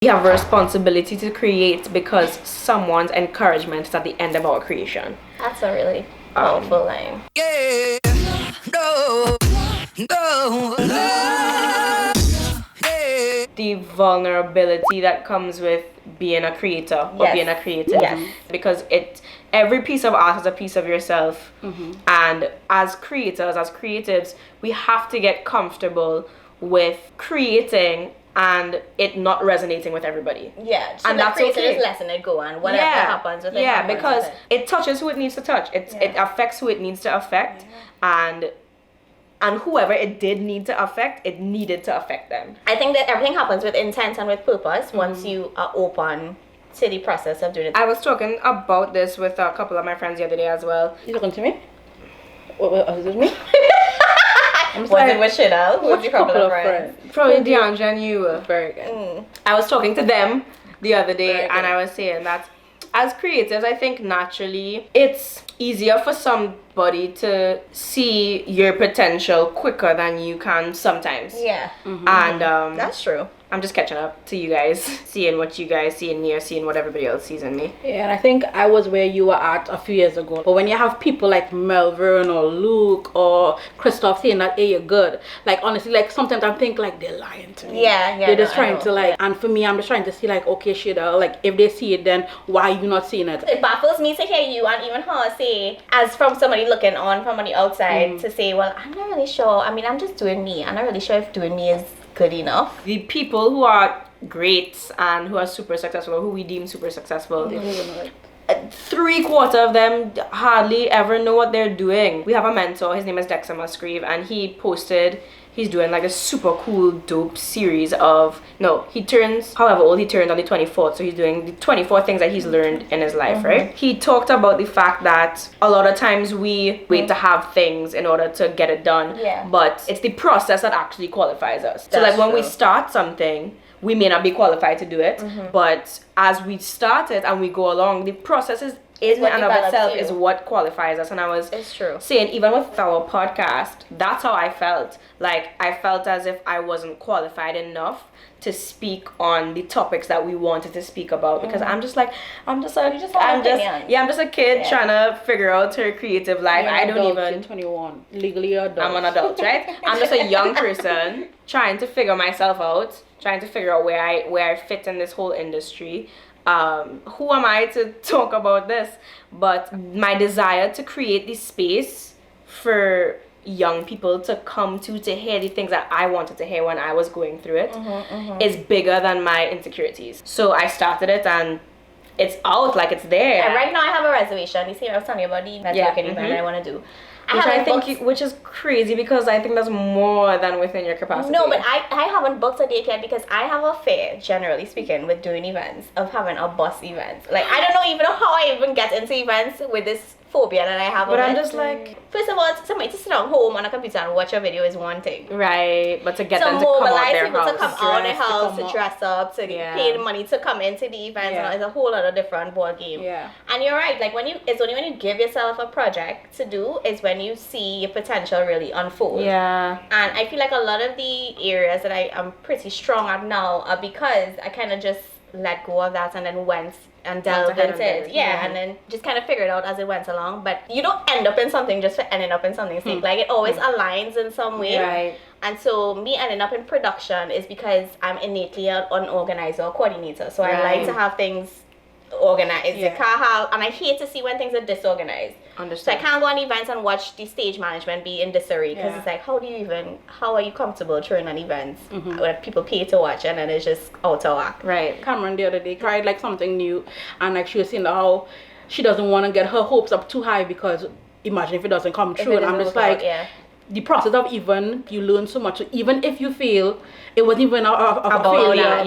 We have a responsibility to create because someone's encouragement is at the end of our creation. That's a really powerful line. Yeah, no, no, no. The vulnerability that comes with being a creator or being a creative. Yes. Because every piece of art is a piece of yourself. And as creators, as creatives, we have to get comfortable with creating and it not resonating with everybody. Yeah, so and the that's creator okay. is letting it go, and whatever happens with it. Yeah, happens because with it. it touches who it needs to touch. It affects who it needs to affect, and whoever it did need to affect, it needed to affect them. I think that everything happens with intent and with purpose once you are open to the process of doing it. I was talking about this with a couple of my friends the other day as well. You looking to me? What was it me? Was it with Shurdelle? Who's your couple of friends? Probably DeAndre and you. Very good. I was talking to them the other day Very good. and I was saying that as creatives, I think naturally it's easier for somebody to see your potential quicker than you can sometimes. Yeah. And That's true. I'm just catching up to you guys, seeing what you guys see in me or seeing what everybody else sees in me. Yeah, and I think I was where you were at a few years ago. But when you have people like Melvin or Luke or Christoph saying that, hey, you're good. Like, honestly, like, sometimes I think, like, they're lying to me. Yeah, They're just I trying know. to, like, and for me, I'm just trying to see, like, okay, Shurdelle, like, if they see it, then why are you not seeing it? It baffles me to hear you and even her say, as from somebody looking on from the outside, to say, well, I'm not really sure. I mean, I'm just doing me. I'm not really sure if doing me is good enough. The people who are great and who are super successful, who we deem super successful, 3/4 of them hardly ever know what they're doing. We have a mentor, his name is Dexter Musgrave, and he posted, he's doing like a super cool, dope series of, he turns, however old he turned on the 24th, so he's doing the 24 things that he's learned in his life, right? He talked about the fact that a lot of times we wait to have things in order to get it done, but it's the process that actually qualifies us. So like when we start something, we may not be qualified to do it, but as we start it and we go along, the process is in and of itself is what qualifies us. And I was saying, even with our podcast, that's how I felt. Like, I felt as if I wasn't qualified enough to speak on the topics that we wanted to speak about, because I'm just a kid trying to figure out her creative life. You're I don't adult, even you're 21, legally adult. I'm an adult, right? I'm just a young person trying to figure myself out, trying to figure out where I fit in this whole industry. Who am I to talk about this? But my desire to create this space for young people to come to hear the things that I wanted to hear when I was going through it is bigger than my insecurities. So I started it and it's out, like it's there. And right now I have a reservation. You see, I was telling you about the networking event that I want to do. Which is crazy, because I think that's more than within your capacity. No, but I haven't booked a date yet because I have a fear, generally speaking, with doing events, of having a bus event. Like, I don't know even how I even get into events with this phobia that I have. But I'm just like, first of all, somebody to sit at home on a computer and watch a video is one thing. Right, but to get them to come out their house, to come out their house, to dress up, to pay the money to come into the event, it's a whole other different ball game. Yeah. And you're right, like it's only when you give yourself a project to do is when you see your potential really unfold. Yeah. And I feel like a lot of the areas that I am pretty strong at now are because I kind of just let go of that and then went and delved into it. Yeah, and then just kind of figured out as it went along. But you don't end up in something just for ending up in something's sake. Like, it always aligns in some way. Right. And so me ending up in production is because I'm innately an organizer or coordinator. So I like to have things organized. You can't have, and I hate to see when things are disorganized. So I can't go on events and watch the stage management be in disarray, because it's like, how are you comfortable during an event where people pay to watch and then it's just out of whack? Right. Cameron the other day tried like something new, and like she was saying how she doesn't want to get her hopes up too high, because imagine if it doesn't come true. And I'm just like, the process of even, you learn so much. Even if you fail, it wasn't even a failure,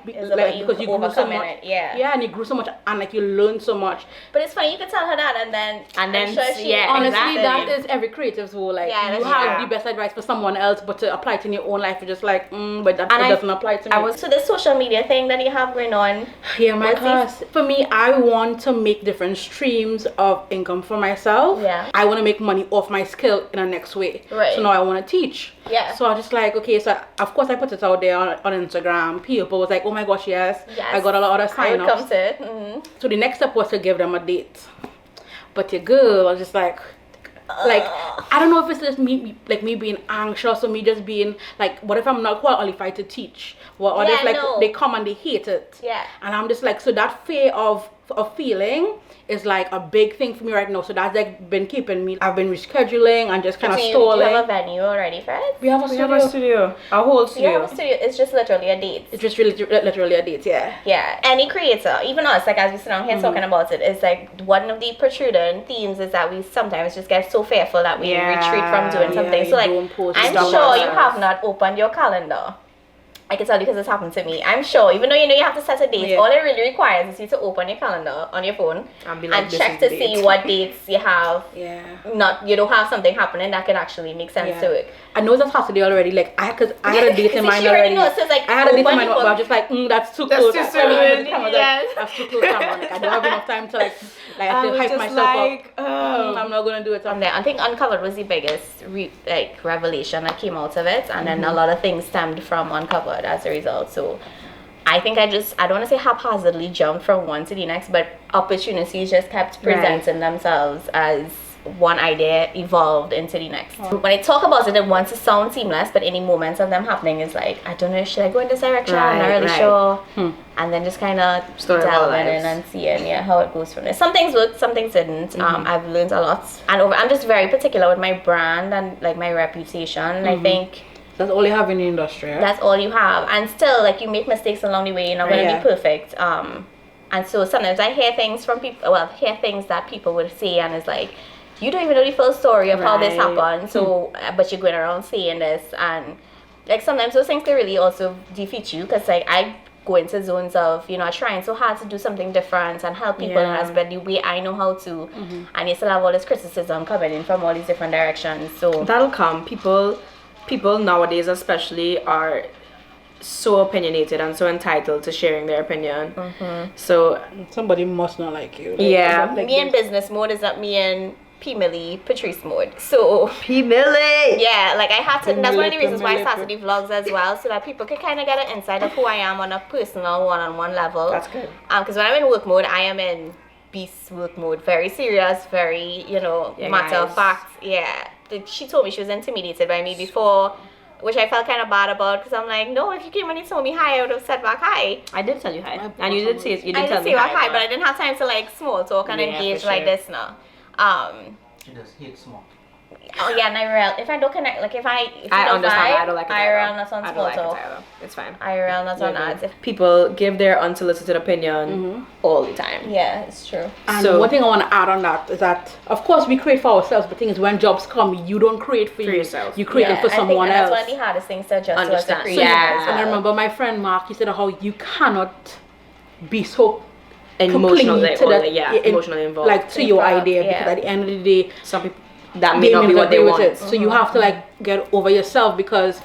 because you grew so much. And you grew so much, and like you learned so much. But it's funny, you could tell her that, and then honestly, that is every creative's role. Like, you have the best advice for someone else, but to apply it in your own life, you're just like, but that doesn't apply to me. So the social media thing that you have going on. Yeah, my class. For me, I want to make different streams of income for myself. Yeah. I want to make money off my skill in a next way. way. Right. So now I want to teach. Yeah. So I was just like, okay, so of course I put it out there on Instagram. People was like, oh my gosh, yes. I got a lot of sign-ups. Come to it. Mm-hmm. So the next step was to give them a date. But your girl was just like I don't know if it's just me being anxious or me just being like, what if I'm not qualified to teach? What if they come and they hate it? Yeah. And I'm just like, so that fear of feeling is like a big thing for me right now. So that's like been keeping me. I've been rescheduling and just kind of stalling. Do you have a venue already, Fred? We have a studio. A whole studio. We have a studio. It's just literally a date. It's just literally a date, yeah. Yeah. Any creator, even us, like as we sit down here talking about it, is like one of the protruding themes is that we sometimes just get so fearful that we retreat from doing something. So like, I'm sure you have not opened your calendar. I can tell you because it's happened to me. I'm sure, even though you know you have to set a date, all it really requires is you to open your calendar on your phone and check to see what dates you have. Yeah. You don't have something happening that can actually make sense to it. I know that's Saturday already. Like I had a date in mind already. Knows, so like, I had a date in mind, but I was just like, that's too close. That's too soon. That's too close. Like, I don't have enough time to like I have to hype myself up. I'm not gonna do it. I think Uncovered was the biggest revelation that came out of it, and then a lot of things stemmed from Uncovered as a result. So I think I don't want to say haphazardly jumped from one to the next, but opportunities just kept presenting themselves as one idea evolved into the next. When I talk about it wants to sound seamless, but any moments of them happening is like, I don't know, should I go in this direction? I'm not really sure. And then just kind of delving in and seeing how it goes from there. Some things worked, some things didn't. I've learned a lot, and I'm just very particular with my brand and like my reputation. I think that's all you have in the industry. Right? That's all you have, and still like you make mistakes along the way. You're not going to be perfect. And so sometimes I hear things from people. Well, hear things that people would say, and it's like, you don't even know the full story of how this happened. So, but you're going around saying this, and like sometimes those things can really also defeat you, because like I go into zones of trying so hard to do something different and help people as but the way I know how to, and you still have all this criticism coming in from all these different directions. So that'll come. People nowadays especially are so opinionated and so entitled to sharing their opinion. So somebody must not like you. Me in business mode is not me in PMilli, Patrice mode. So PMilli. Yeah, like I had to. That's one of the reasons why I started the vlogs as well, so that people could kind of get an insight of who I am on a personal, one-on-one level. That's good. Because when I'm in work mode, I am in beast work mode, very serious, very matter of fact. Yeah, she told me she was intimidated by me before, which I felt kind of bad about, because I'm like, no, if you came and you told me hi, I would have said back hi. I did tell you hi, and you did say you did I tell did me say hi, but I didn't have time to like small talk and engage like this now. She does hate small. Oh yeah, and IRL. If I don't connect, like if I understand, I don't like it IRL not on small talk. It's fine. IRL not on ads. People give their unsolicited opinion all the time. Yeah, it's true. And so one thing I want to add on that is that of course we create for ourselves, but the thing is when jobs come, you don't create for yourself. You create them for someone else. That's one of the hardest things to adjust to as a creator. And I remember my friend Mark, he said how you cannot be so emotionally involved, like to your idea, because at the end of the day, some people that may not be what they want. So you have to like get over yourself, because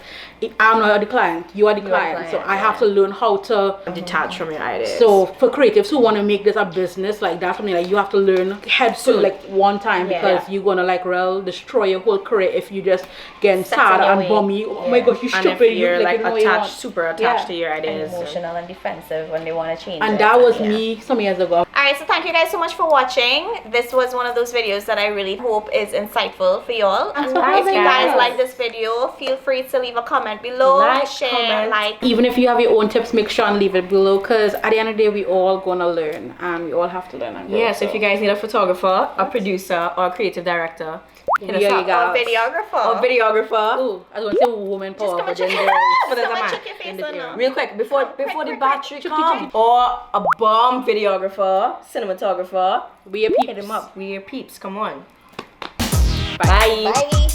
I'm not the client, you are the client. So I have to learn how to detach from your ideas. So for creatives who want to make this a business, like that's something like you have to learn head to like one time, because you're gonna like destroy your whole career if you just get sad and bummy. Oh my gosh, you stupid! And if you're like attached, super attached to your ideas, and emotional and defensive when they want to change. And that was me some years ago. Alright, so thank you guys so much for watching. This was one of those videos that I really hope is insightful for y'all. And if you guys like this video, feel free to leave a comment below, share, like. Even if you have your own tips, make sure and leave it below, because at the end of the day, we all gonna learn, and we all have to learn and grow. Yes, if you guys need a photographer, a producer, or a creative director, or videographer. Ooh, I was gonna say woman power, but then there's a man. Real quick, before the battery come, or a bomb videographer, cinematographer, we are peeps. Hit him up. We are peeps. Come on. Bye. Bye.